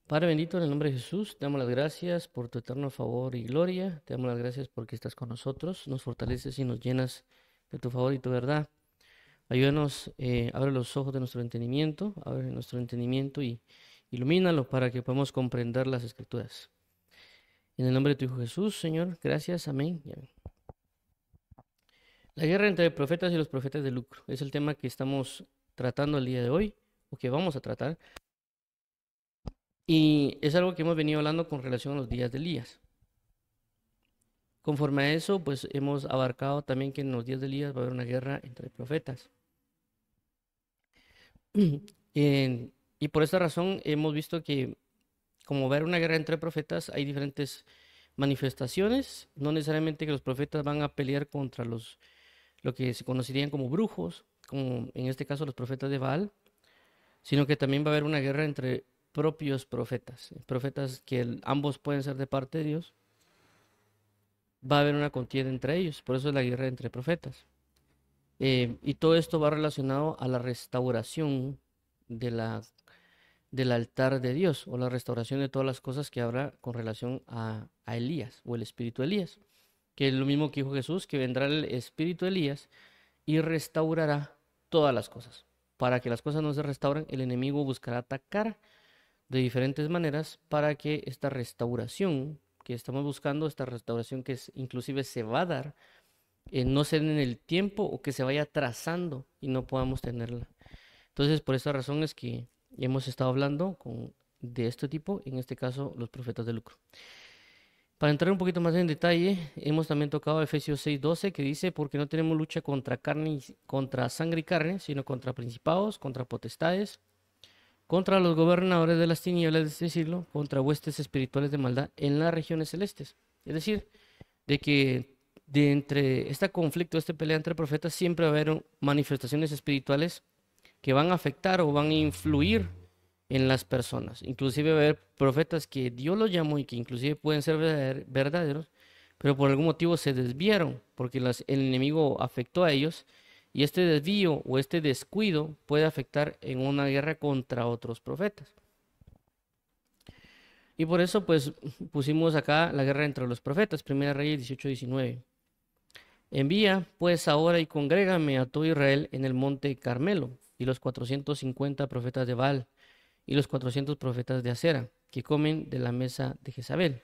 Padre bendito, en el nombre de Jesús, te damos las gracias por tu eterno favor y gloria. Te damos las gracias porque estás con nosotros, nos fortaleces y nos llenas de tu favor y tu verdad. Ayúdanos, abre los ojos de nuestro entendimiento, abre nuestro entendimiento y ilumínalo para que podamos comprender las Escrituras. En el nombre de tu Hijo Jesús, Señor, gracias, amén y amén. La guerra entre profetas y los profetas de lucro es el tema que estamos tratando el día de hoy, o que vamos a tratar, y es algo que hemos venido hablando con relación a los días de Elías. Conforme a eso, pues hemos abarcado también que en los días de Elías va a haber una guerra entre profetas. Y por esta razón hemos visto que como va a haber una guerra entre profetas, hay diferentes manifestaciones. No necesariamente que los profetas van a pelear contra lo que se conocerían como brujos, como en este caso los profetas de Baal, sino que también va a haber una guerra entre propios profetas, profetas que ambos pueden ser de parte de Dios. Va a haber una contienda entre ellos, por eso es la guerra entre profetas. Y todo esto va relacionado a la restauración de del altar de Dios, o la restauración de todas las cosas que habrá con relación a Elías o el espíritu de Elías, que es lo mismo que dijo Jesús, que vendrá el espíritu de Elías y restaurará todas las cosas. Para que las cosas no se restauren, el enemigo buscará atacar de diferentes maneras para que esta restauración que estamos buscando, esta restauración que inclusive se va a dar, no sea en el tiempo o que se vaya trazando y no podamos tenerla. Entonces, por esta razón es que hemos estado hablando de este tipo, en este caso los profetas de lucro. Para entrar un poquito más en detalle, hemos también tocado Efesios 6:12 que dice, porque no tenemos lucha contra contra sangre y carne, sino contra principados, contra potestades, contra los gobernadores de las tinieblas de este siglo, contra huestes espirituales de maldad en las regiones celestes. Es decir, de que de entre este conflicto, esta pelea entre profetas, siempre va a haber manifestaciones espirituales que van a afectar o van a influir en las personas. Inclusive va a haber profetas que Dios los llamó y que inclusive pueden ser verdaderos, pero por algún motivo se desviaron porque el enemigo afectó a ellos, y este desvío o este descuido puede afectar en una guerra contra otros profetas. Y por eso pues pusimos acá la guerra entre los profetas, Primera Reyes 18:19. Envía pues ahora y congrégame a todo Israel en el monte Carmelo, y los 450 profetas de Baal, y los 400 profetas de Acera, que comen de la mesa de Jezabel.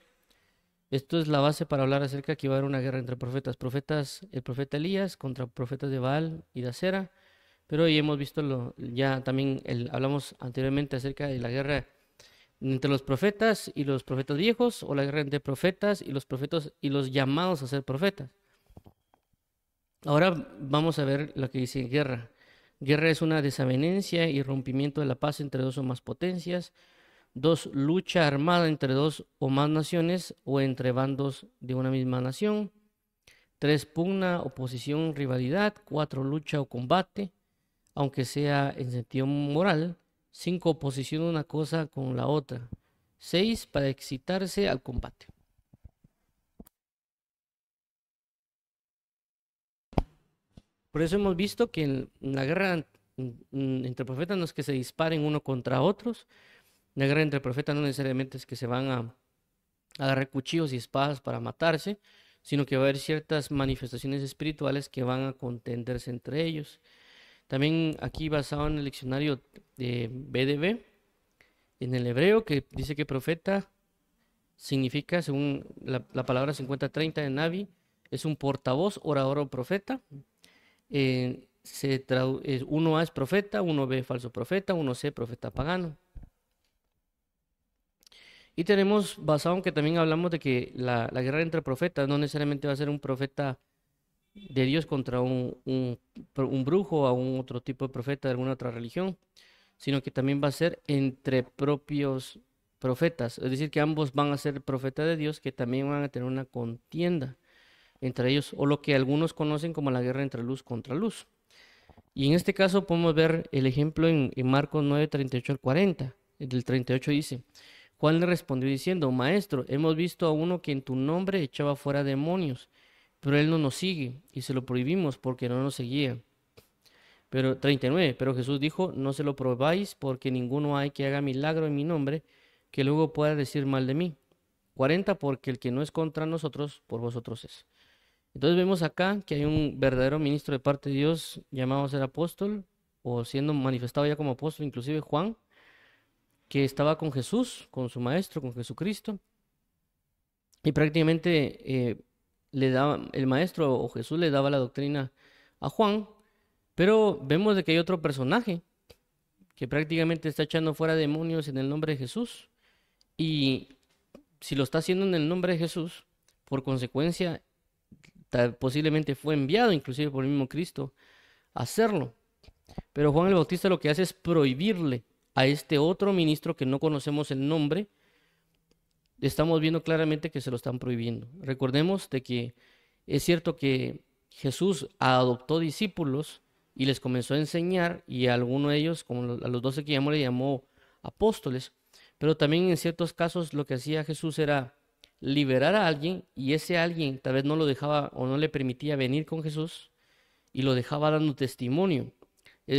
Esto es la base para hablar acerca de que va a haber una guerra entre profetas, el profeta Elías contra profetas de Baal y de Acera, pero ya hemos visto ya también hablamos anteriormente acerca de la guerra entre los profetas y los profetas viejos, o la guerra entre profetas y los profetas y los llamados a ser profetas. Ahora vamos a ver lo que dice guerra. Guerra es una desavenencia y rompimiento de la paz entre dos o más potencias. Dos, lucha armada entre dos o más naciones o entre bandos de una misma nación. Tres, pugna, oposición, rivalidad. Cuatro, lucha o combate, aunque sea en sentido moral. Cinco, oposición de una cosa con la otra. Seis, para excitarse al combate. Por eso hemos visto que en la guerra entre profetas no es que se disparen uno contra otros. La guerra entre profetas no necesariamente es que se van a agarrar cuchillos y espadas para matarse, sino que va a haber ciertas manifestaciones espirituales que van a contenderse entre ellos. También aquí basado en el diccionario de BDB, en el hebreo, que dice que profeta significa, según la palabra 5030 de Navi, es un portavoz, orador o profeta. Uno A es profeta, uno B falso profeta, uno C profeta pagano. Y tenemos basado en que también hablamos de que la guerra entre profetas no necesariamente va a ser un profeta de Dios contra un brujo o un otro tipo de profeta de alguna otra religión, sino que también va a ser entre propios profetas. Es decir, que ambos van a ser profetas de Dios, que también van a tener una contienda entre ellos, o lo que algunos conocen como la guerra entre luz contra luz. Y en este caso podemos ver el ejemplo en Marcos 9:38 al 40. Del 38 dice: Juan le respondió diciendo: Maestro, hemos visto a uno que en tu nombre echaba fuera demonios, pero él no nos sigue y se lo prohibimos porque no nos seguía. Pero 39, pero Jesús dijo: No se lo probáis porque ninguno hay que haga milagro en mi nombre que luego pueda decir mal de mí. 40, porque el que no es contra nosotros, por vosotros es. Entonces vemos acá que hay un verdadero ministro de parte de Dios llamado a ser apóstol, o siendo manifestado ya como apóstol, inclusive Juan, que estaba con Jesús, con su maestro, con Jesucristo, y prácticamente le daba, el maestro o Jesús le daba la doctrina a Juan, pero vemos de que hay otro personaje que prácticamente está echando fuera demonios en el nombre de Jesús, y si lo está haciendo en el nombre de Jesús, por consecuencia, posiblemente fue enviado inclusive por el mismo Cristo a hacerlo. Pero Juan el Bautista lo que hace es prohibirle a este otro ministro que no conocemos el nombre. Estamos viendo claramente que se lo están prohibiendo. Recordemos de que es cierto que Jesús adoptó discípulos y les comenzó a enseñar, y a alguno de ellos, como a los 12 que llamó, le llamó apóstoles, pero también en ciertos casos lo que hacía Jesús era liberar a alguien, y ese alguien tal vez no lo dejaba o no le permitía venir con Jesús y lo dejaba dando testimonio,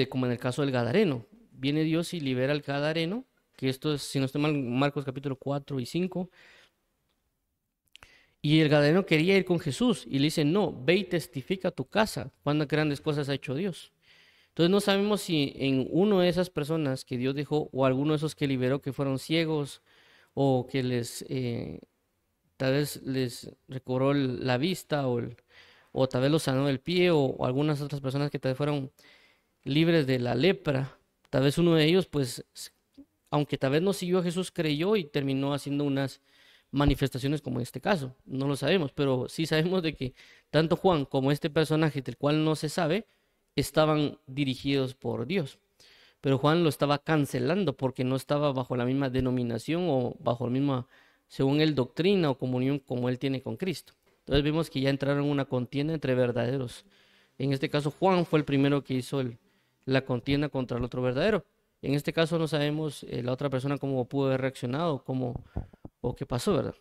como en el caso del Gadareno. Viene Dios y libera al Gadareno, que esto es, si no estoy mal, Marcos capítulo 4 y 5. Y el Gadareno quería ir con Jesús y le dice, no, ve y testifica a tu casa cuántas grandes cosas ha hecho Dios. Entonces no sabemos si en uno de esas personas que Dios dejó, o alguno de esos que liberó que fueron ciegos, o que tal vez les recobró la vista, o tal vez los sanó del pie, o algunas otras personas que tal vez fueron libres de la lepra. Tal vez uno de ellos, pues, aunque tal vez no siguió a Jesús, creyó y terminó haciendo unas manifestaciones como en este caso. No lo sabemos, pero sí sabemos de que tanto Juan como este personaje del cual no se sabe, estaban dirigidos por Dios. Pero Juan lo estaba cancelando porque no estaba bajo la misma denominación o bajo la misma, según él, doctrina o comunión como él tiene con Cristo. Entonces vemos que ya entraron en una contienda entre verdaderos. En este caso Juan fue el primero que hizo la contienda contra el otro verdadero. En este caso no sabemos la otra persona cómo pudo haber reaccionado o qué pasó, ¿verdad?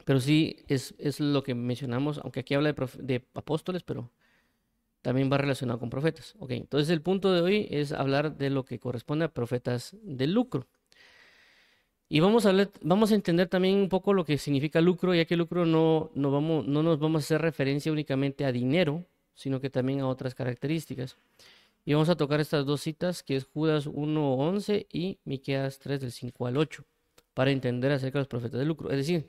Pero sí es lo que mencionamos, aunque aquí habla de apóstoles, pero también va relacionado con profetas. Ok, entonces el punto de hoy es hablar de lo que corresponde a profetas de lucro. Y vamos a entender también un poco lo que significa lucro, ya que lucro no nos vamos a hacer referencia únicamente a dinero, sino que también a otras características. Y vamos a tocar estas dos citas, que es Judas 1:11 y Miqueas 3 del 5 al 8, para entender acerca de los profetas de lucro. Es decir,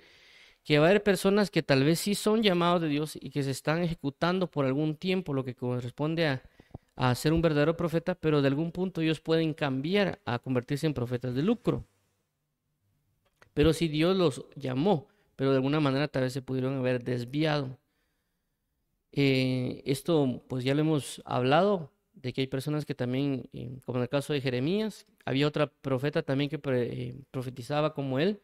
que va a haber personas que tal vez sí son llamados de Dios y que se están ejecutando por algún tiempo lo que corresponde a ser un verdadero profeta, pero de algún punto ellos pueden cambiar a convertirse en profetas de lucro. Pero si Dios los llamó, pero de alguna manera tal vez se pudieron haber desviado. Esto pues ya lo hemos hablado, de que hay personas que también, como en el caso de Jeremías, había otra profeta también que profetizaba como él,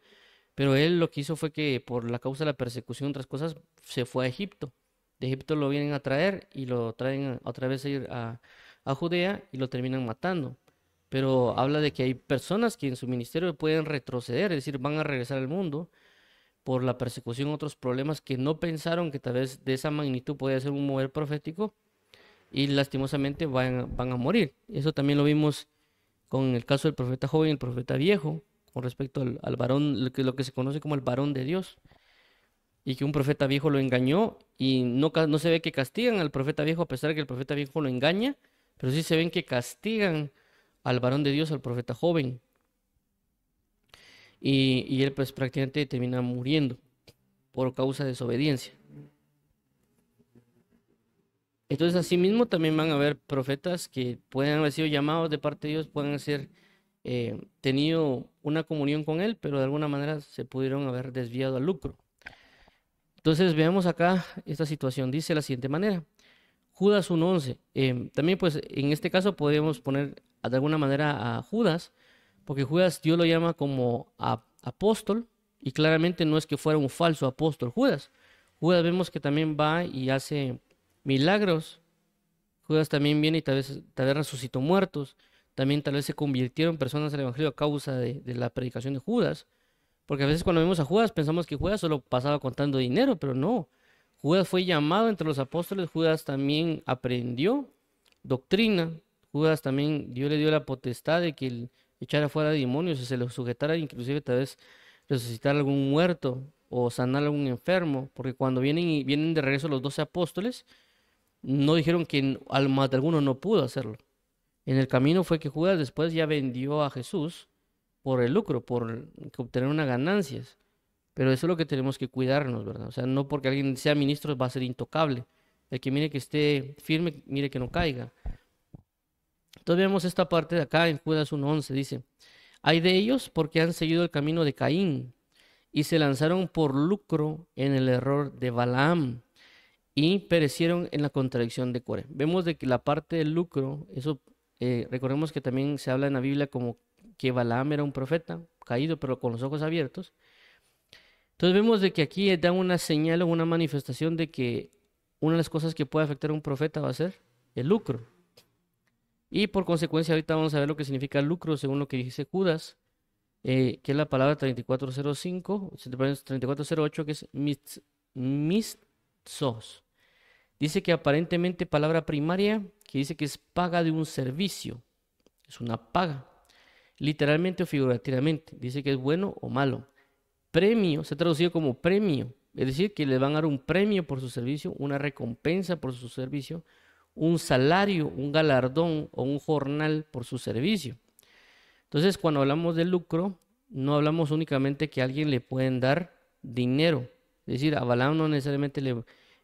pero él lo que hizo fue que por la causa de la persecución y otras cosas se fue a Egipto. De Egipto lo vienen a traer y lo traen otra vez a ir a Judea y lo terminan matando. Pero habla de que hay personas que en su ministerio pueden retroceder, es decir, van a regresar al mundo por la persecución, otros problemas que no pensaron que tal vez de esa magnitud podía ser un mover profético, y lastimosamente van a morir. Eso también lo vimos con el caso del profeta joven y el profeta viejo, con respecto al varón, lo que se conoce como el varón de Dios, y que un profeta viejo lo engañó, y no se ve que castigan al profeta viejo a pesar de que el profeta viejo lo engaña, pero sí se ven que castigan al varón de Dios, al profeta joven, y él pues prácticamente termina muriendo por causa de desobediencia. Entonces, asimismo, también van a haber profetas que pueden haber sido llamados de parte de Dios, pueden ser tenido una comunión con Él, pero de alguna manera se pudieron haber desviado al lucro. Entonces, veamos acá esta situación. Dice de la siguiente manera: Judas 1:11. También, pues, en este caso podemos poner de alguna manera a Judas, porque Judas Dios lo llama como apóstol, y claramente no es que fuera un falso apóstol Judas. Judas vemos que también va y hace milagros. Judas también viene y tal vez resucitó muertos. También tal vez se convirtieron personas al evangelio a causa de la predicación de Judas. Porque a veces cuando vemos a Judas pensamos que Judas solo pasaba contando dinero, pero no. Judas fue llamado entre los apóstoles. Judas también aprendió doctrina. Judas también, Dios le dio la potestad de que echar afuera demonios, si se los sujetara, inclusive tal vez resucitar algún muerto o sanar a algún enfermo, porque cuando vienen de regreso los 12 apóstoles, no dijeron que al más de alguno no pudo hacerlo. En el camino fue que Judas después ya vendió a Jesús por el lucro, por obtener unas ganancias. Pero eso es lo que tenemos que cuidarnos, ¿verdad? O sea, no porque alguien sea ministro va a ser intocable. El que mire que esté firme, mire que no caiga. Entonces vemos esta parte de acá en Judas 1:11, dice, hay de ellos porque han seguido el camino de Caín y se lanzaron por lucro en el error de Balaam y perecieron en la contradicción de Core. Vemos de que la parte del lucro, eso recordemos que también se habla en la Biblia como que Balaam era un profeta caído pero con los ojos abiertos. Entonces vemos de que aquí dan una señal o una manifestación de que una de las cosas que puede afectar a un profeta va a ser el lucro. Y por consecuencia ahorita vamos a ver lo que significa el lucro según lo que dice Judas, que es la palabra 3405, 3408, que es mistos. Dice que aparentemente palabra primaria, que dice que es paga de un servicio. Es una paga, literalmente o figurativamente. Dice que es bueno o malo. Premio, se ha traducido como premio. Es decir, que le van a dar un premio por su servicio, una recompensa por su servicio, un salario, un galardón o un jornal por su servicio. Entonces, cuando hablamos de lucro, no hablamos únicamente que a alguien le pueden dar dinero. Es decir, a Balaam no necesariamente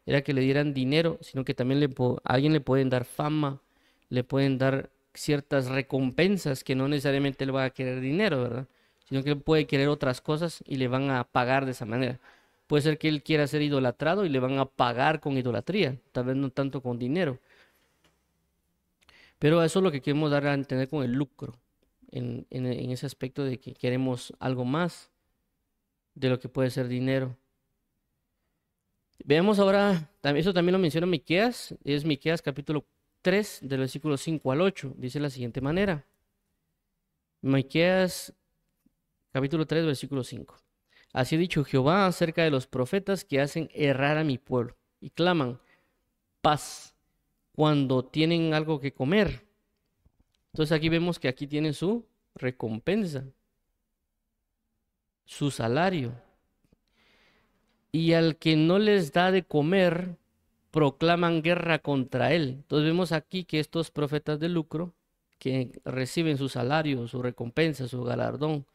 era que le dieran dinero, sino que también a alguien le pueden dar fama, le pueden dar ciertas recompensas que no necesariamente le va a querer dinero, ¿verdad? Sino que él puede querer otras cosas y le van a pagar de esa manera. Puede ser que él quiera ser idolatrado y le van a pagar con idolatría, tal vez no tanto con dinero. Pero eso es lo que queremos dar a entender con el lucro, en ese aspecto de que queremos algo más de lo que puede ser dinero. Veamos ahora, eso también lo menciona Miqueas, es Miqueas capítulo 3, del versículo 5 al 8, dice de la siguiente manera. Miqueas capítulo 3, versículo 5. Así ha dicho Jehová acerca de los profetas que hacen errar a mi pueblo y claman paz cuando tienen algo que comer. Entonces aquí vemos que aquí tienen su recompensa, su salario. Y al que no les da de comer, proclaman guerra contra él. Entonces vemos aquí que estos profetas de lucro, que reciben su salario, su recompensa, su galardón,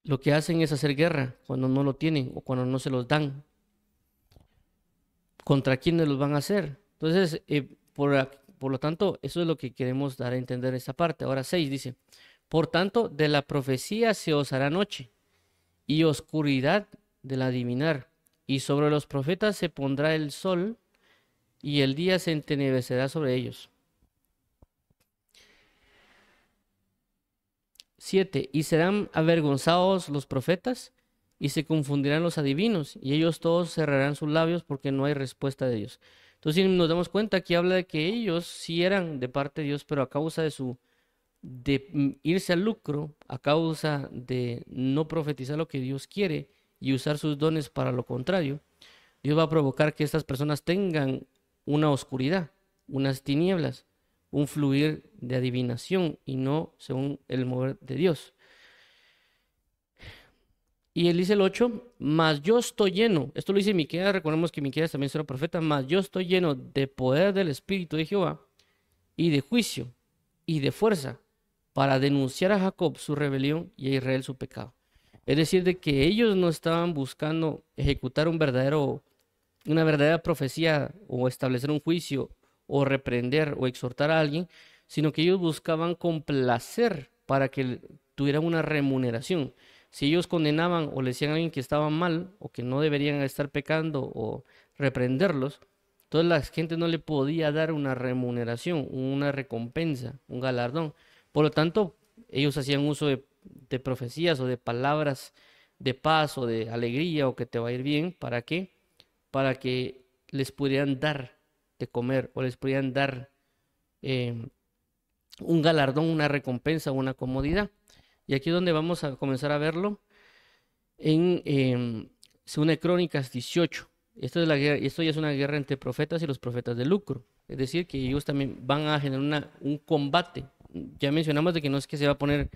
lo que hacen es hacer guerra cuando no lo tienen o cuando no se los dan. ¿Contra quiénes los van a hacer? Entonces, por lo tanto, eso es lo que queremos dar a entender en esta parte. Ahora 6 dice, por tanto, de la profecía se os hará noche y oscuridad del adivinar, y sobre los profetas se pondrá el sol y el día se entenebrecerá sobre ellos. 7. Y serán avergonzados los profetas y se confundirán los adivinos y ellos todos cerrarán sus labios porque no hay respuesta de ellos. Entonces, si nos damos cuenta, aquí habla de que ellos sí eran de parte de Dios, pero a causa de irse al lucro, a causa de no profetizar lo que Dios quiere y usar sus dones para lo contrario, Dios va a provocar que estas personas tengan una oscuridad, unas tinieblas, un fluir de adivinación y no según el mover de Dios. Y él dice el 8, mas yo estoy lleno, esto lo dice Miqueas, recordemos que Miqueas también era profeta, mas yo estoy lleno de poder del Espíritu de Jehová y de juicio y de fuerza para denunciar a Jacob su rebelión y a Israel su pecado. Es decir, de que ellos no estaban buscando ejecutar una verdadera profecía o establecer un juicio o reprender o exhortar a alguien, sino que ellos buscaban complacer para que tuvieran una remuneración. Si ellos condenaban o le decían a alguien que estaba mal o que no deberían estar pecando o reprenderlos, entonces la gente no le podía dar una remuneración, una recompensa, un galardón. Por lo tanto, ellos hacían uso de profecías o de palabras de paz o de alegría o que te va a ir bien. ¿Para qué? Para que les pudieran dar de comer o les pudieran dar un galardón, una recompensa, una comodidad. Y aquí es donde vamos a comenzar a verlo en 2 Crónicas 18. Esto ya es una guerra entre profetas y los profetas de lucro. Es decir, que ellos también van a generar un combate, ya mencionamos de que no es que se va a poner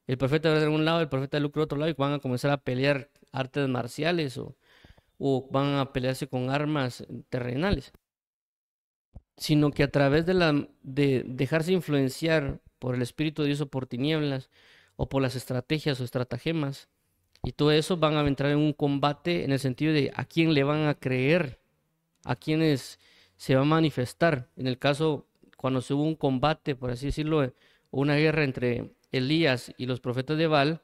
el profeta de un lado, el profeta de Luke del otro lado y van a comenzar a pelear artes marciales o van a pelearse con armas terrenales, sino que a través de dejarse influenciar por el Espíritu de Dios o por tinieblas o por las estrategias o estratagemas y todo eso van a entrar en un combate en el sentido de a quién le van a creer, a quienes se va a manifestar. En el caso, cuando se hubo un combate, por así decirlo, o una guerra entre Elías y los profetas de Baal,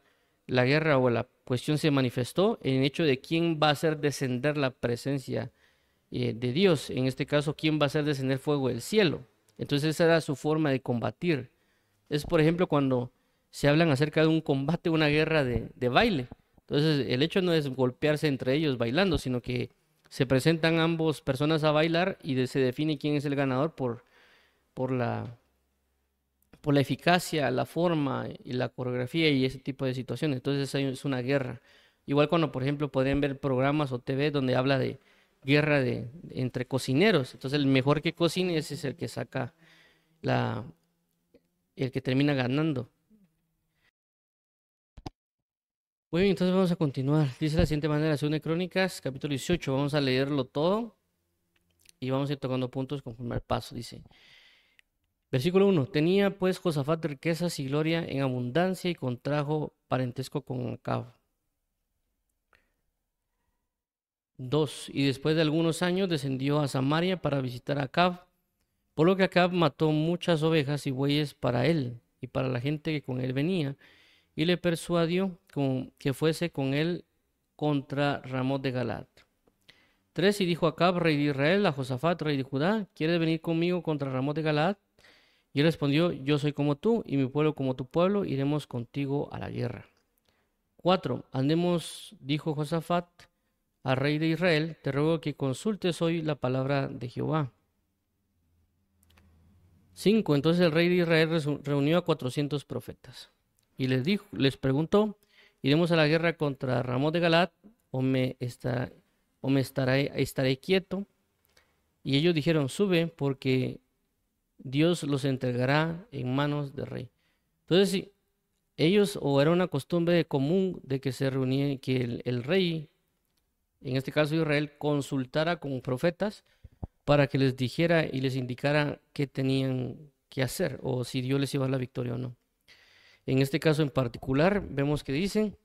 la guerra o la cuestión se manifestó en el hecho de quién va a hacer descender la presencia de Dios. En este caso, quién va a hacer descender fuego del cielo. Entonces esa era su forma de combatir. Es, por ejemplo, cuando se hablan acerca de un combate, una guerra de baile. Entonces, el hecho no es golpearse entre ellos bailando, sino que se presentan ambos personas a bailar y se define quién es el ganador por la, por la eficacia, la forma y la coreografía y ese tipo de situaciones. Entonces, es una guerra. Igual cuando, por ejemplo, podrían ver programas o TV donde habla de guerra entre cocineros. Entonces, el mejor que cocine ese es el que saca el que termina ganando. Muy bien, entonces vamos a continuar. Dice de la siguiente manera, 2 Crónicas, capítulo 18. Vamos a leerlo todo y vamos a ir tocando puntos conforme al paso. Dice, versículo 1. Tenía pues Josafat riquezas y gloria en abundancia y contrajo parentesco con Acab. 2. Y después de algunos años descendió a Samaria para visitar a Acab, por lo que Acab mató muchas ovejas y bueyes para él y para la gente que con él venía, y le persuadió que fuese con él contra Ramot de Galaad. 3. Y dijo Acab, rey de Israel, a Josafat, rey de Judá, ¿quieres venir conmigo contra Ramot de Galaad? Y él respondió, yo soy como tú, y mi pueblo como tu pueblo, iremos contigo a la guerra. 4. Andemos, dijo Josafat, al rey de Israel, te ruego que consultes hoy la palabra de Jehová. 5. Entonces el rey de Israel reunió a 400 profetas. Y les preguntó, ¿iremos a la guerra contra Ramot de Galaad o estaré quieto? Y ellos dijeron, sube porque Dios los entregará en manos del rey. Entonces, sí, ellos, o era una costumbre común de que se reunían, que el rey, en este caso Israel, consultara con profetas para que les dijera y les indicara qué tenían que hacer o si Dios les iba a dar la victoria o no. En este caso en particular, vemos que dicen,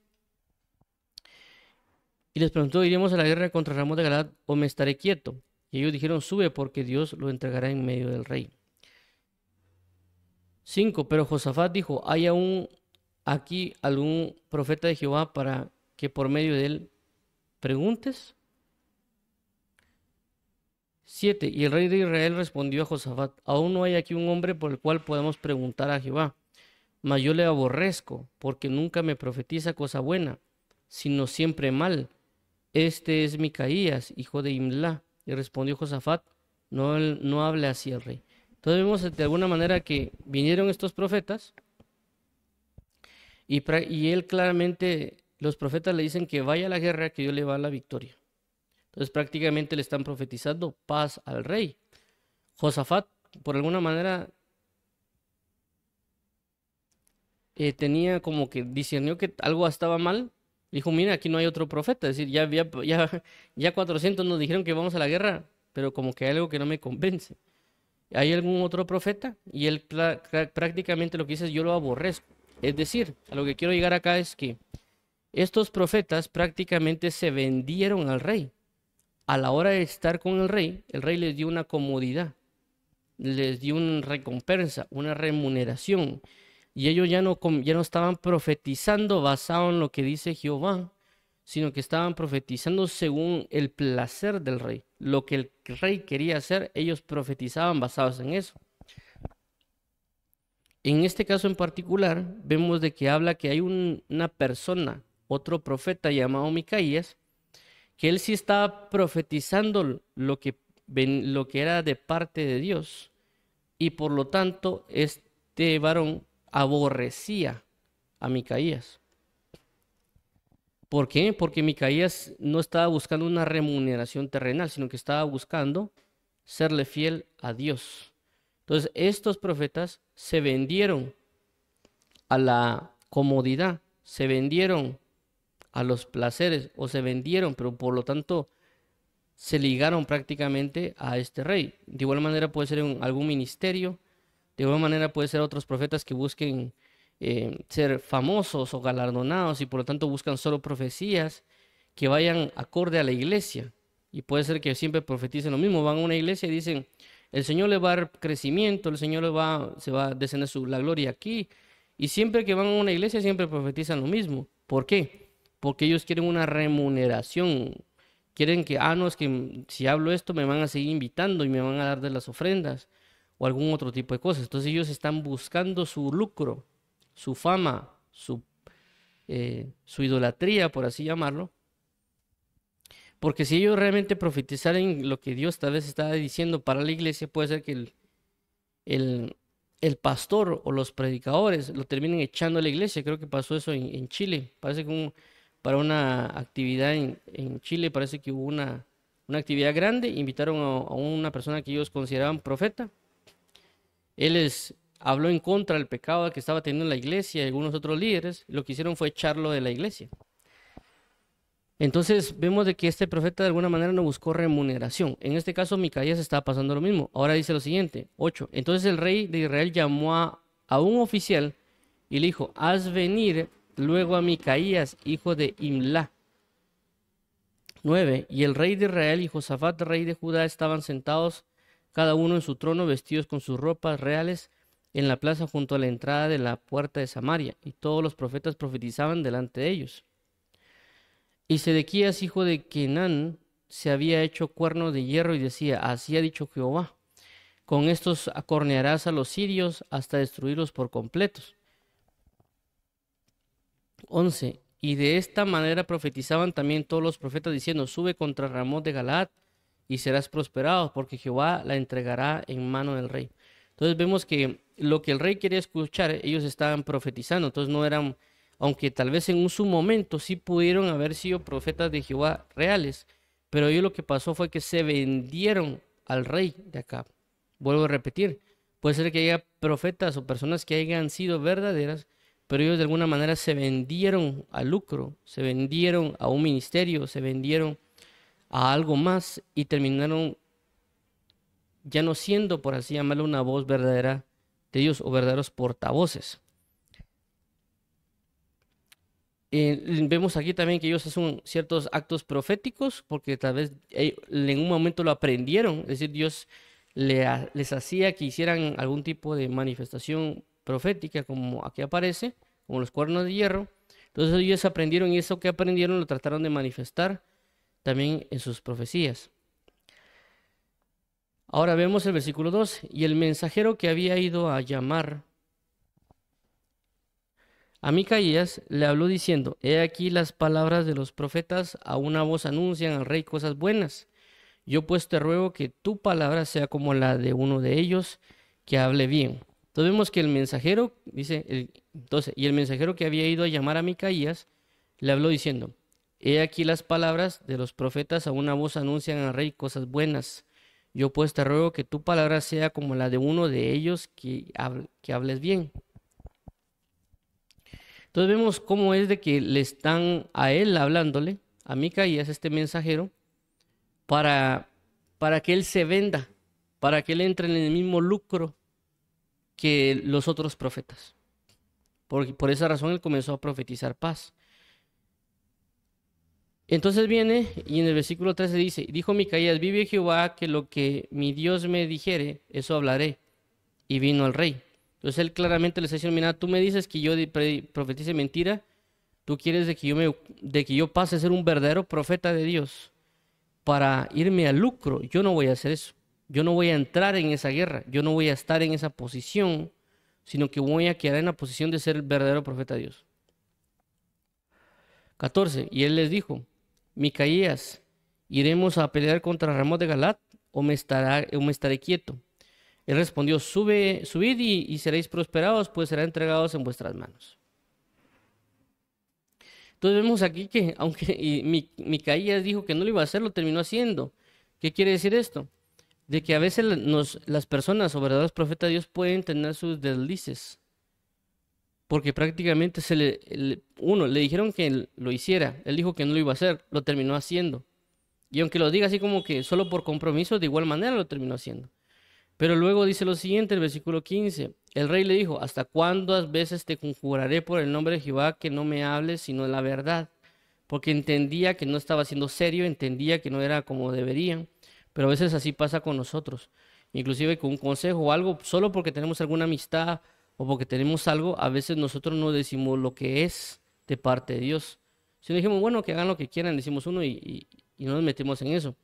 y les preguntó, ¿iremos a la guerra contra Ramot de Galaad o me estaré quieto? Y ellos dijeron, sube porque Dios lo entregará en medio del rey. 5. Pero Josafat dijo, ¿hay aún aquí algún profeta de Jehová para que por medio de él preguntes? 7. Y el rey de Israel respondió a Josafat, aún no hay aquí un hombre por el cual podamos preguntar a Jehová, mas yo le aborrezco, porque nunca me profetiza cosa buena, sino siempre mal. Este es Micaías, hijo de Imla. Y respondió Josafat, no hable así el rey. Entonces vemos de alguna manera que vinieron estos profetas y él claramente, los profetas le dicen que vaya a la guerra, que Dios le va a dar la victoria. Entonces prácticamente le están profetizando paz al rey. Josafat, por alguna manera, tenía como que discernió que algo estaba mal. Dijo, mira, aquí no hay otro profeta. Es decir, ya 400 nos dijeron que vamos a la guerra, pero como que hay algo que no me convence. ¿Hay algún otro profeta? Y él prácticamente lo que dice es, yo lo aborrezco. Es decir, a lo que quiero llegar acá es que estos profetas prácticamente se vendieron al rey. A la hora de estar con el rey les dio una comodidad, les dio una recompensa, una remuneración. Y ellos ya no estaban profetizando basado en lo que dice Jehová, sino que estaban profetizando según el placer del rey. Lo que el rey quería hacer, ellos profetizaban basados en eso. En este caso en particular, vemos de que habla que hay una persona, otro profeta llamado Micaías, que él sí estaba profetizando lo que era de parte de Dios. Y por lo tanto, este varón aborrecía a Micaías. ¿Por qué? Porque Micaías no estaba buscando una remuneración terrenal, sino que estaba buscando serle fiel a Dios. Entonces, estos profetas se vendieron a la comodidad, se vendieron a los placeres o se vendieron, pero por lo tanto se ligaron prácticamente a este rey. De igual manera puede ser en algún ministerio, de igual manera puede ser otros profetas que busquen ser famosos o galardonados y por lo tanto buscan solo profecías que vayan acorde a la iglesia. Y puede ser que siempre profeticen lo mismo, van a una iglesia y dicen, el Señor le va a dar crecimiento, el Señor se va a descender la gloria aquí. Y siempre que van a una iglesia siempre profetizan lo mismo. ¿Por qué? Porque ellos quieren una remuneración. Quieren que, no, es que si hablo esto me van a seguir invitando y me van a dar de las ofrendas o algún otro tipo de cosas. Entonces ellos están buscando su lucro, su fama, su idolatría, por así llamarlo. Porque si ellos realmente profetizaran lo que Dios tal vez estaba diciendo para la iglesia, puede ser que el pastor o los predicadores lo terminen echando a la iglesia. Creo que pasó eso en Chile. Parece que para una actividad en Chile, parece que hubo una actividad grande. Invitaron a una persona que ellos consideraban profeta. Él les habló en contra del pecado que estaba teniendo la iglesia y algunos otros líderes. Lo que hicieron fue echarlo de la iglesia. Entonces vemos de que este profeta de alguna manera no buscó remuneración. En este caso Micaías estaba pasando lo mismo. Ahora dice lo siguiente, 8. Entonces el rey de Israel llamó a un oficial y le dijo, haz venir luego a Micaías, hijo de Imla. 9. Y el rey de Israel y Josafat, rey de Judá, estaban sentados cada uno en su trono, vestidos con sus ropas reales, en la plaza junto a la entrada de la puerta de Samaria. Y todos los profetas profetizaban delante de ellos. Y Sedequías, hijo de Kenán, se había hecho cuerno de hierro y decía, así ha dicho Jehová, con estos acornearás a los sirios hasta destruirlos por completos. 11. Y de esta manera profetizaban también todos los profetas diciendo, sube contra Ramot de Galaad y serás prosperado, porque Jehová la entregará en mano del rey. Entonces vemos que lo que el rey quería escuchar, ellos estaban profetizando, entonces no eran, aunque tal vez en su momento sí pudieron haber sido profetas de Jehová reales, pero ellos lo que pasó fue que se vendieron al rey de Acab. Vuelvo a repetir, puede ser que haya profetas o personas que hayan sido verdaderas, pero ellos de alguna manera se vendieron al lucro, se vendieron a un ministerio, se vendieron a algo más y terminaron ya no siendo, por así llamarlo, una voz verdadera de Dios o verdaderos portavoces. Vemos aquí también que ellos hacen ciertos actos proféticos porque tal vez en un momento lo aprendieron, es decir, Dios les hacía que hicieran algún tipo de manifestación profética como aquí aparece, como los cuernos de hierro. Entonces ellos aprendieron y eso que aprendieron lo trataron de manifestar también en sus profecías. Ahora vemos el versículo 2. Y el mensajero que había ido a llamar a Micaías le habló diciendo, he aquí las palabras de los profetas, a una voz anuncian al rey cosas buenas. Yo pues te ruego que tu palabra sea como la de uno de ellos, que hable bien. Entonces vemos que el mensajero, dice, y el mensajero que había ido a llamar a Micaías le habló diciendo, he aquí las palabras de los profetas, a una voz anuncian al rey cosas buenas. Yo pues te ruego que tu palabra sea como la de uno de ellos, que hables bien. Entonces vemos cómo es de que le están a él hablándole, a Micaías, este mensajero, para que él se venda, para que él entre en el mismo lucro que los otros profetas. Por esa razón él comenzó a profetizar paz. Entonces viene y en el versículo 13 dice, dijo Micaías, vive Jehová que lo que mi Dios me dijere, eso hablaré. Y vino al rey. Entonces él claramente le está diciendo, mira, tú me dices que yo profetice mentira, tú quieres de que yo pase a ser un verdadero profeta de Dios para irme al lucro. Yo no voy a hacer eso. Yo no voy a entrar en esa guerra. Yo no voy a estar en esa posición, sino que voy a quedar en la posición de ser el verdadero profeta de Dios. 14. Y él les dijo, Micaías, ¿iremos a pelear contra Ramot de Galaad o me estaré quieto? Él respondió, subid y seréis prosperados, pues serán entregados en vuestras manos. Entonces vemos aquí que aunque Micaías dijo que no lo iba a hacer, lo terminó haciendo. ¿Qué quiere decir esto? de que a veces las personas o verdaderos profetas de Dios pueden tener sus deslices, porque prácticamente uno le dijeron que él lo hiciera, él dijo que no lo iba a hacer, lo terminó haciendo. Y aunque lo diga así como que solo por compromiso, de igual manera lo terminó haciendo. Pero luego dice lo siguiente, el versículo 15. El rey le dijo, ¿hasta cuántas veces te conjuraré por el nombre de Jehová que no me hables sino la verdad? Porque entendía que no estaba siendo serio, entendía que no era como deberían. Pero a veces así pasa con nosotros. Inclusive con un consejo o algo, solo porque tenemos alguna amistad o porque tenemos algo, a veces nosotros no decimos lo que es de parte de Dios. Si no dijimos, bueno, que hagan lo que quieran, decimos uno y no nos metemos en eso.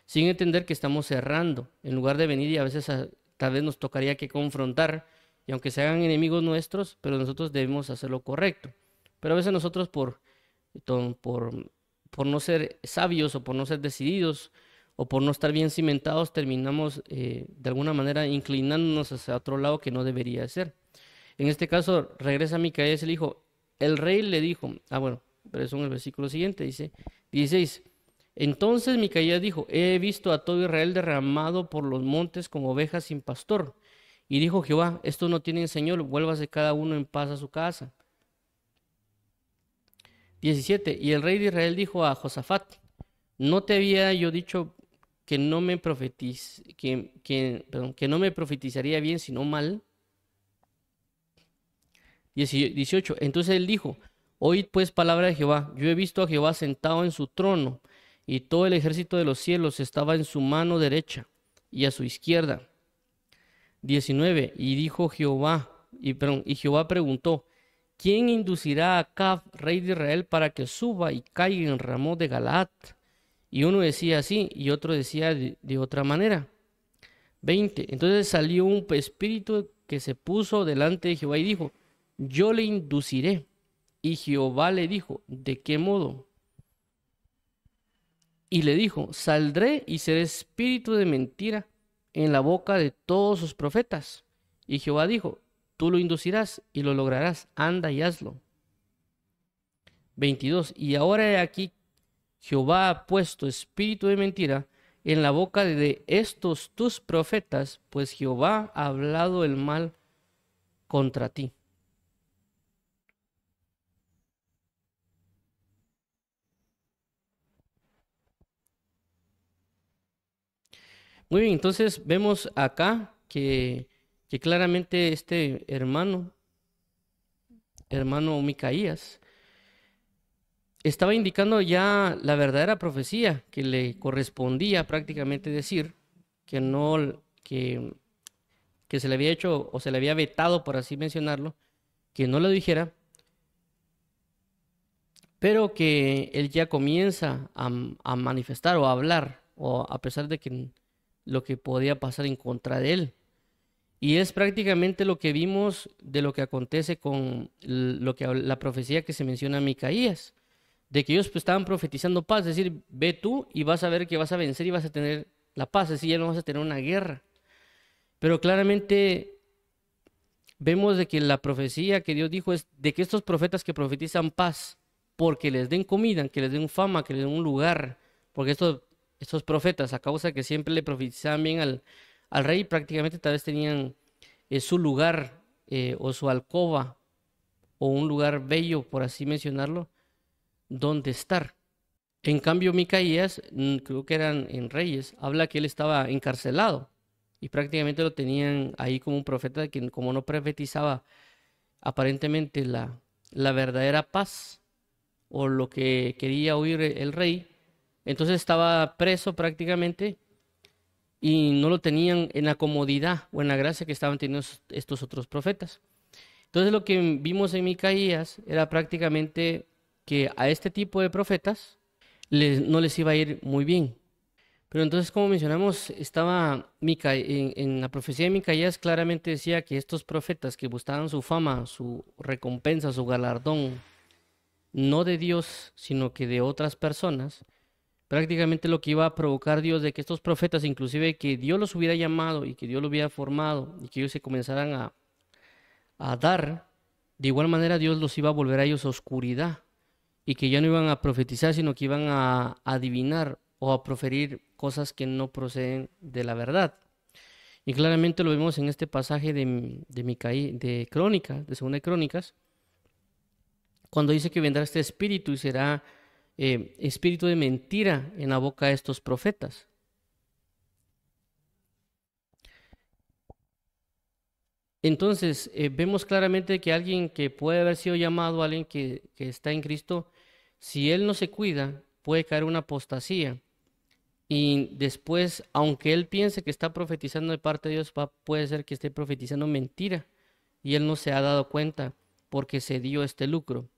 Sin entender que estamos cerrando, en lugar de venir y a veces tal vez nos tocaría que confrontar, y aunque se hagan enemigos nuestros, pero nosotros debemos hacer lo correcto. Pero a veces nosotros ton- por, por no ser sabios o por no ser decididos o por no estar bien cimentados, terminamos de alguna manera inclinándonos hacia otro lado que no debería ser. En este caso, regresa Micaías y le dijo, el rey le dijo, bueno, pero eso en el versículo siguiente dice, 16. Entonces Micaías dijo, he visto a todo Israel derramado por los montes como ovejas sin pastor. Y dijo Jehová, estos no tienen señor, vuélvase cada uno en paz a su casa. 17. Y el rey de Israel dijo a Josafat, ¿no te había yo dicho que no me que no me profetizaría bien sino mal? 18. Entonces él dijo, oíd pues palabra de Jehová, yo he visto a Jehová sentado en su trono, y todo el ejército de los cielos estaba en su mano derecha y a su izquierda. 19. Y dijo Jehová, y Jehová preguntó, ¿quién inducirá a Acab, rey de Israel, para que suba y caiga en Ramón de Galaad? Y uno decía así, y otro decía de otra manera. 20. Entonces salió un espíritu que se puso delante de Jehová y dijo, yo le induciré. Y Jehová le dijo, ¿de qué modo? Y le dijo, saldré y seré espíritu de mentira en la boca de todos sus profetas. Y Jehová dijo, tú lo inducirás y lo lograrás, anda y hazlo. 22. Y ahora he aquí, Jehová ha puesto espíritu de mentira en la boca de estos tus profetas, pues Jehová ha hablado el mal contra ti. Muy bien, entonces vemos acá que claramente este hermano Micaías, estaba indicando ya la verdadera profecía que le correspondía prácticamente decir que no, que se le había hecho o se le había vetado, por así mencionarlo, que no lo dijera, pero que él ya comienza a manifestar o a hablar, o a pesar de que lo que podía pasar en contra de él. Y es prácticamente lo que vimos de lo que acontece con la profecía que se menciona en Micaías, de que ellos pues, estaban profetizando paz, es decir, ve tú y vas a ver que vas a vencer y vas a tener la paz, es decir, ya no vas a tener una guerra. Pero claramente vemos de que la profecía que Dios dijo es de que estos profetas que profetizan paz, porque les den comida, que les den fama, que les den un lugar, porque estos profetas, a causa que siempre le profetizaban bien al rey, prácticamente tal vez tenían su lugar o su alcoba o un lugar bello, por así mencionarlo, donde estar. En cambio, Micaías, creo que eran en Reyes, habla que él estaba encarcelado y prácticamente lo tenían ahí como un profeta que como no profetizaba aparentemente la verdadera paz o lo que quería oír el rey, entonces estaba preso prácticamente y no lo tenían en la comodidad o en la gracia que estaban teniendo estos otros profetas. Entonces lo que vimos en Micaías era prácticamente que a este tipo de profetas no les iba a ir muy bien. Pero entonces, como mencionamos, en la profecía de Micaías claramente decía que estos profetas que buscaban su fama, su recompensa, su galardón, no de Dios, sino que de otras personas, prácticamente lo que iba a provocar Dios de que estos profetas, inclusive que Dios los hubiera llamado y que Dios los hubiera formado y que ellos se comenzaran a dar, de igual manera Dios los iba a volver a ellos a oscuridad y que ya no iban a profetizar, sino que iban a adivinar o a proferir cosas que no proceden de la verdad. Y claramente lo vemos en este pasaje de Crónica, de Segunda de Crónicas, cuando dice que vendrá este espíritu y será espíritu de mentira en la boca de estos profetas. Entonces, vemos claramente que alguien que puede haber sido llamado, alguien que está en Cristo, si él no se cuida, puede caer en una apostasía. Y después, aunque él piense que está profetizando de parte de Dios, puede ser que esté profetizando mentira. Y él no se ha dado cuenta porque se dio este lucro.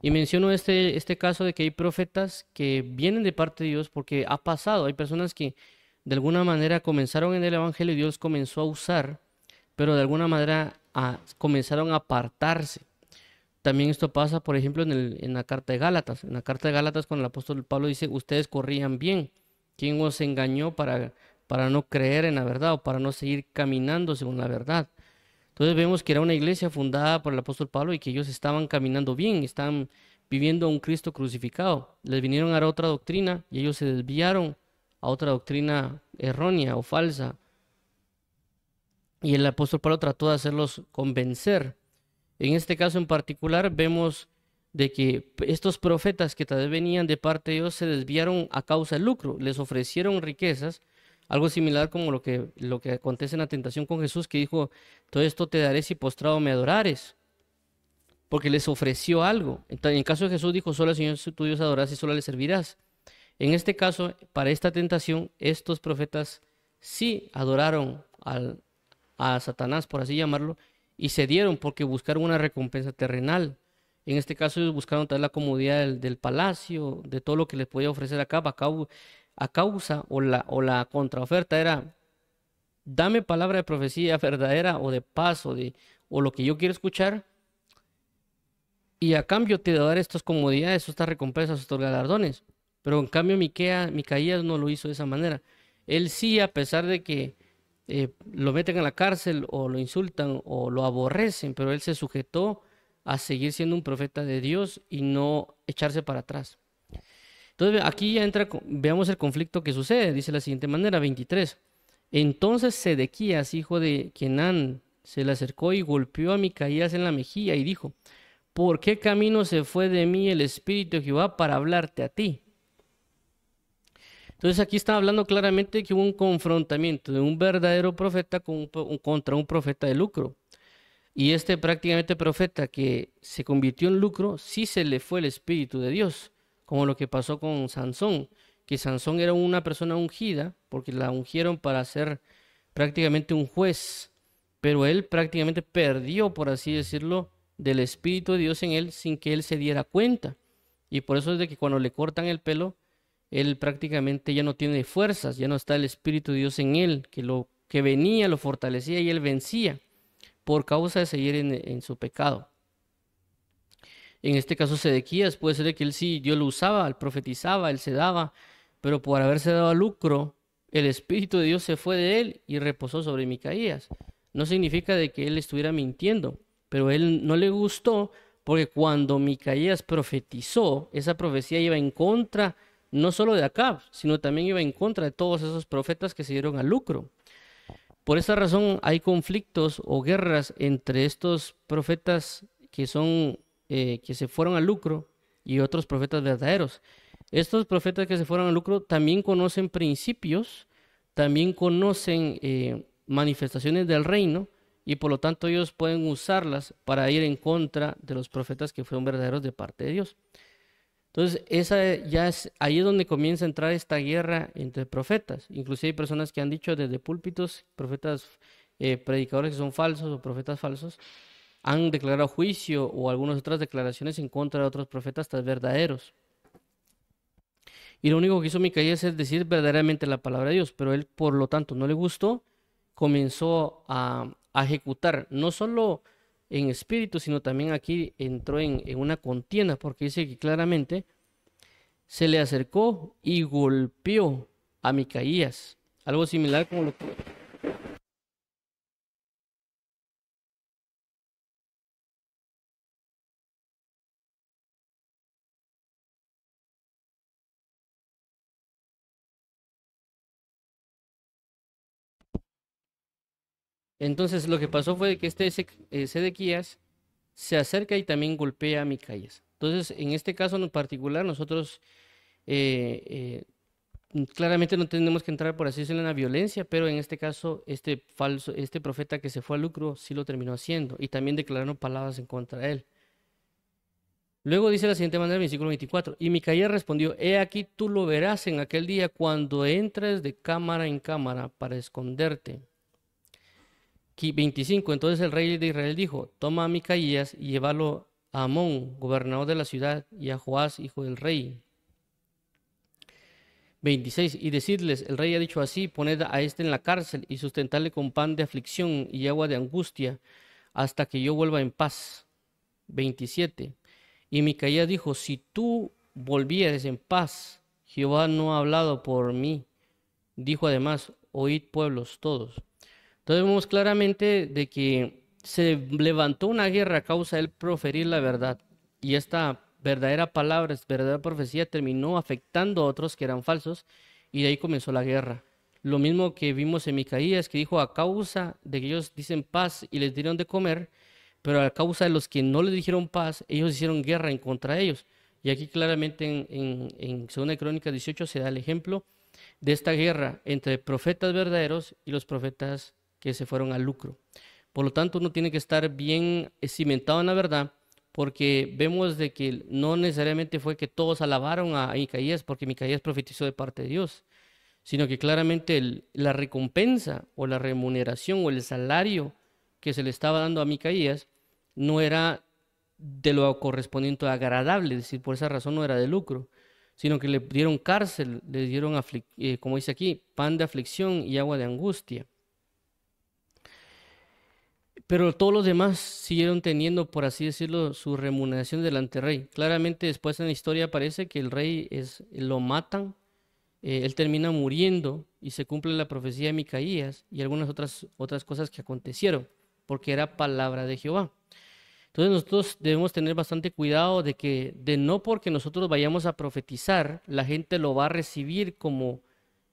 Y menciono este caso de que hay profetas que vienen de parte de Dios porque ha pasado. Hay personas que de alguna manera comenzaron en el Evangelio y Dios comenzó a usar, pero de alguna manera comenzaron a apartarse. También esto pasa, por ejemplo, en la carta de Gálatas. En la carta de Gálatas, cuando el apóstol Pablo dice, ustedes corrían bien. ¿Quién os engañó para no creer en la verdad o para no seguir caminando según la verdad? Entonces vemos que era una iglesia fundada por el apóstol Pablo y que ellos estaban caminando bien, estaban viviendo a un Cristo crucificado. Les vinieron a dar otra doctrina y ellos se desviaron a otra doctrina errónea o falsa. Y el apóstol Pablo trató de hacerlos convencer. En este caso en particular vemos de que estos profetas que tal vez venían de parte de Dios se desviaron a causa del lucro, les ofrecieron riquezas, algo similar como lo que acontece en la tentación con Jesús, que dijo, todo esto te daré si postrado me adorares, porque les ofreció algo. En caso de Jesús dijo, solo al Señor tu Dios adorarás y solo le servirás. En este caso, para esta tentación, estos profetas sí adoraron a Satanás, por así llamarlo, y cedieron porque buscaron una recompensa terrenal. En este caso ellos buscaron traer la comodidad del palacio, de todo lo que les podía ofrecer acá, a causa o la contraoferta era, dame palabra de profecía verdadera o de paz o lo que yo quiero escuchar, y a cambio te daré estas comodidades, estas recompensas, estos galardones. Pero en cambio Micaías no lo hizo de esa manera. Él sí, a pesar de que lo meten a la cárcel o lo insultan o lo aborrecen, pero él se sujetó a seguir siendo un profeta de Dios y no echarse para atrás. Entonces aquí ya entra, veamos el conflicto que sucede, dice de la siguiente manera, 23. Entonces Sedequías, hijo de Kenán, se le acercó y golpeó a Micaías en la mejilla y dijo, ¿por qué camino se fue de mí el Espíritu de Jehová para hablarte a ti? Entonces aquí está hablando claramente que hubo un confrontamiento de un verdadero profeta contra un profeta de lucro. Y este prácticamente profeta que se convirtió en lucro, sí se le fue el Espíritu de Dios, como lo que pasó con Sansón, que Sansón era una persona ungida, porque la ungieron para ser prácticamente un juez, pero él prácticamente perdió, por así decirlo, del Espíritu de Dios en él sin que él se diera cuenta. Y por eso es de que cuando le cortan el pelo, él prácticamente ya no tiene fuerzas, ya no está el Espíritu de Dios en él, que lo que venía lo fortalecía y él vencía por causa de seguir en su pecado. En este caso Sedequías puede ser que él sí, Dios lo usaba, él profetizaba, él se daba, pero por haberse dado a lucro, el Espíritu de Dios se fue de él y reposó sobre Micaías. No significa de que él estuviera mintiendo, pero él no le gustó porque cuando Micaías profetizó, esa profecía iba en contra no solo de Acab, sino también iba en contra de todos esos profetas que se dieron al lucro. Por esta razón hay conflictos o guerras entre estos profetas que se fueron al lucro y otros profetas verdaderos. Estos profetas que se fueron al lucro también conocen principios, también conocen manifestaciones del reino y por lo tanto ellos pueden usarlas para ir en contra de los profetas que fueron verdaderos de parte de Dios. Entonces, ahí es donde comienza a entrar esta guerra entre profetas. Inclusive hay personas que han dicho desde púlpitos, profetas, predicadores que son falsos o profetas falsos, han declarado juicio o algunas otras declaraciones en contra de otros profetas tan verdaderos. Y lo único que hizo Micaías es decir verdaderamente la palabra de Dios, pero él, por lo tanto, no le gustó, comenzó a ejecutar, no solo en espíritu, sino también aquí entró en una contienda, porque dice que claramente se le acercó y golpeó a Micaías, algo similar como lo que Entonces lo que pasó fue que Sedequías se acerca y también golpea a Micaías. Entonces, en este caso en particular, nosotros claramente no tenemos que entrar, por así decirlo, en la violencia, pero en este caso, este profeta que se fue al lucro, sí lo terminó haciendo y también declararon palabras en contra de él. Luego dice de la siguiente manera, el versículo 24, y Micaías respondió, he aquí tú lo verás en aquel día cuando entres de cámara en cámara para esconderte. 25, entonces el rey de Israel dijo, toma a Micaías y llévalo a Amón, gobernador de la ciudad, y a Joás, hijo del rey. 26, y decidles, el rey ha dicho así, poned a este en la cárcel y sustentarle con pan de aflicción y agua de angustia, hasta que yo vuelva en paz. 27, y Micaías dijo, si tú volvieres en paz, Jehová no ha hablado por mí. Dijo además, oíd pueblos todos. Entonces vemos claramente de que se levantó una guerra a causa de él proferir la verdad. Y esta verdadera palabra, esta verdadera profecía terminó afectando a otros que eran falsos y de ahí comenzó la guerra. Lo mismo que vimos en Micaías, que dijo a causa de que ellos dicen paz y les dieron de comer, pero a causa de los que no les dijeron paz, ellos hicieron guerra en contra de ellos. Y aquí claramente en 2 Crónicas 18 se da el ejemplo de esta guerra entre profetas verdaderos y los profetas que se fueron al lucro. Por lo tanto, uno tiene que estar bien cimentado en la verdad, porque vemos de que no necesariamente fue que todos alabaron a Micaías, porque Micaías profetizó de parte de Dios, sino que claramente la recompensa o la remuneración o el salario que se le estaba dando a Micaías no era de lo correspondiente agradable, es decir, por esa razón no era de lucro, sino que le dieron cárcel, le dieron, como dice aquí, pan de aflicción y agua de angustia. Pero todos los demás siguieron teniendo, por así decirlo, su remuneración delante del rey. Claramente después en la historia aparece que el rey lo matan, él termina muriendo y se cumple la profecía de Micaías y algunas otras cosas que acontecieron, porque era palabra de Jehová. Entonces nosotros debemos tener bastante cuidado de no porque nosotros vayamos a profetizar, la gente lo va a recibir como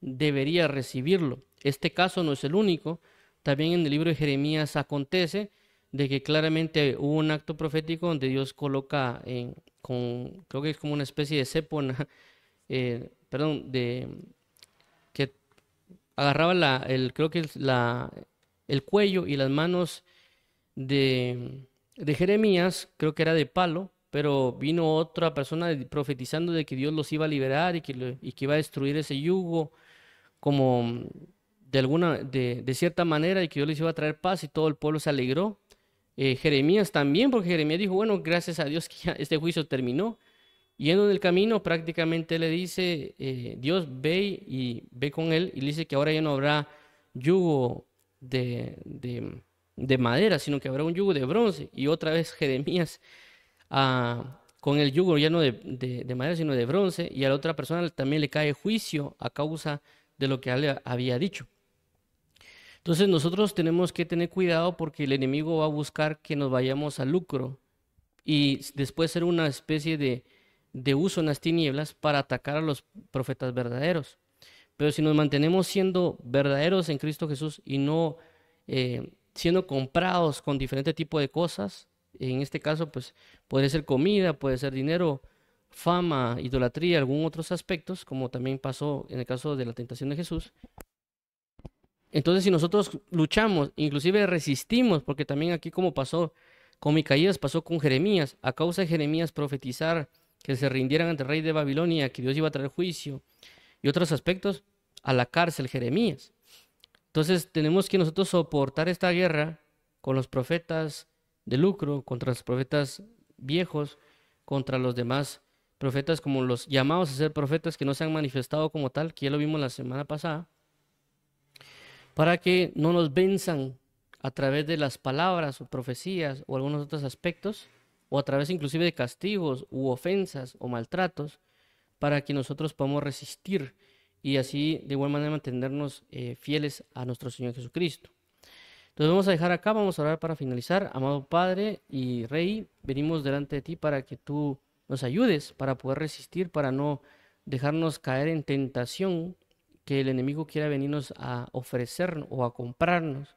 debería recibirlo. Este caso no es el único. También en el libro de Jeremías acontece de que claramente hubo un acto profético donde Dios coloca creo que es como una especie de cepo, perdón, que agarraba creo que es el cuello y las manos de Jeremías, creo que era de palo, pero vino otra persona profetizando de que Dios los iba a liberar y que iba a destruir ese yugo como de cierta manera y que Dios les iba a traer paz y todo el pueblo se alegró. Jeremías también, porque Jeremías dijo, bueno, gracias a Dios que ya este juicio terminó. Yendo en el camino, prácticamente le dice, Dios ve con él y le dice que ahora ya no habrá yugo de madera, sino que habrá un yugo de bronce. Y otra vez Jeremías con el yugo ya no de madera, sino de bronce. Y a la otra persona también le cae juicio a causa de lo que él había dicho. Entonces nosotros tenemos que tener cuidado porque el enemigo va a buscar que nos vayamos al lucro y después ser una especie de uso en las tinieblas para atacar a los profetas verdaderos. Pero si nos mantenemos siendo verdaderos en Cristo Jesús y no siendo comprados con diferente tipo de cosas, en este caso pues puede ser comida, puede ser dinero, fama, idolatría, algunos otros aspectos, como también pasó en el caso de la tentación de Jesús. Entonces si nosotros luchamos, inclusive resistimos, porque también aquí como pasó con Micaías, pasó con Jeremías, a causa de Jeremías profetizar que se rindieran ante el rey de Babilonia, que Dios iba a traer juicio y otros aspectos, a la cárcel Jeremías. Entonces tenemos que nosotros soportar esta guerra con los profetas de lucro, contra los profetas viejos, contra los demás profetas como los llamados a ser profetas que no se han manifestado como tal, que ya lo vimos la semana pasada, para que no nos venzan a través de las palabras o profecías o algunos otros aspectos, o a través inclusive de castigos u ofensas o maltratos, para que nosotros podamos resistir y así de igual manera mantenernos fieles a nuestro Señor Jesucristo. Entonces vamos a dejar acá, vamos a orar para finalizar. Amado Padre y Rey, venimos delante de ti para que tú nos ayudes para poder resistir, para no dejarnos caer en tentación que el enemigo quiera venirnos a ofrecer o a comprarnos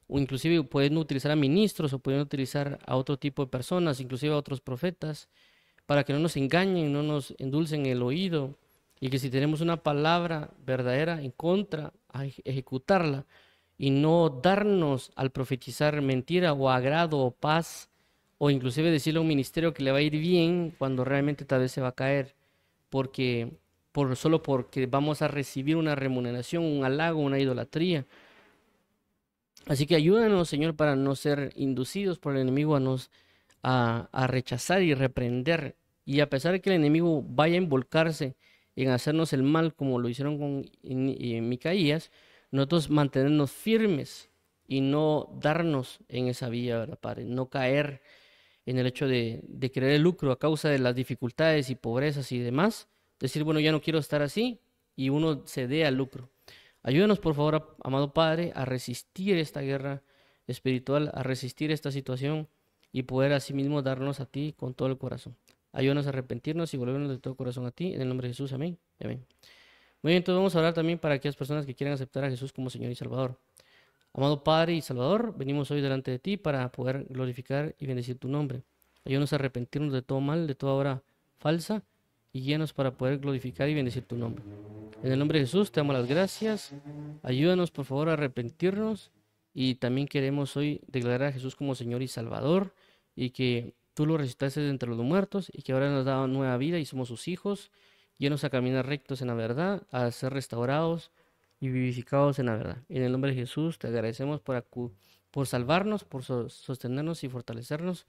o inclusive pueden utilizar a ministros o pueden utilizar a otro tipo de personas, inclusive a otros profetas, para que no nos engañen, no nos endulcen el oído, y que si tenemos una palabra verdadera en contra, a ejecutarla, y no darnos al profetizar mentira o agrado o paz, o inclusive decirle a un ministerio que le va a ir bien cuando realmente tal vez se va a caer, porque solo porque vamos a recibir una remuneración, un halago, una idolatría. Así que ayúdanos, Señor, para no ser inducidos por el enemigo a rechazar y reprender. Y a pesar de que el enemigo vaya a involucrarse en hacernos el mal, como lo hicieron con Micaías, nosotros mantenernos firmes y no darnos en esa vía, ¿verdad, Padre? No caer en el hecho de querer el lucro a causa de las dificultades y pobrezas y demás. Decir, bueno, ya no quiero estar así y uno se dé al lucro. Ayúdanos, por favor, amado Padre, a resistir esta guerra espiritual, a resistir esta situación y poder asimismo darnos a ti con todo el corazón. Ayúdanos a arrepentirnos y volvernos de todo corazón a ti. En el nombre de Jesús, amén. Amén. Muy bien, entonces vamos a hablar también para aquellas personas que quieran aceptar a Jesús como Señor y Salvador. Amado Padre y Salvador, venimos hoy delante de ti para poder glorificar y bendecir tu nombre. Ayúdanos a arrepentirnos de todo mal, de toda obra falsa, y guíanos para poder glorificar y bendecir tu nombre. En el nombre de Jesús te damos las gracias. Ayúdanos, por favor, a arrepentirnos, y también queremos hoy declarar a Jesús como Señor y Salvador, y que tú lo resucitaste de entre los muertos y que ahora nos da nueva vida y somos sus hijos. Guíanos a caminar rectos en la verdad, a ser restaurados y vivificados en la verdad. En el nombre de Jesús te agradecemos por salvarnos, por sostenernos y fortalecernos.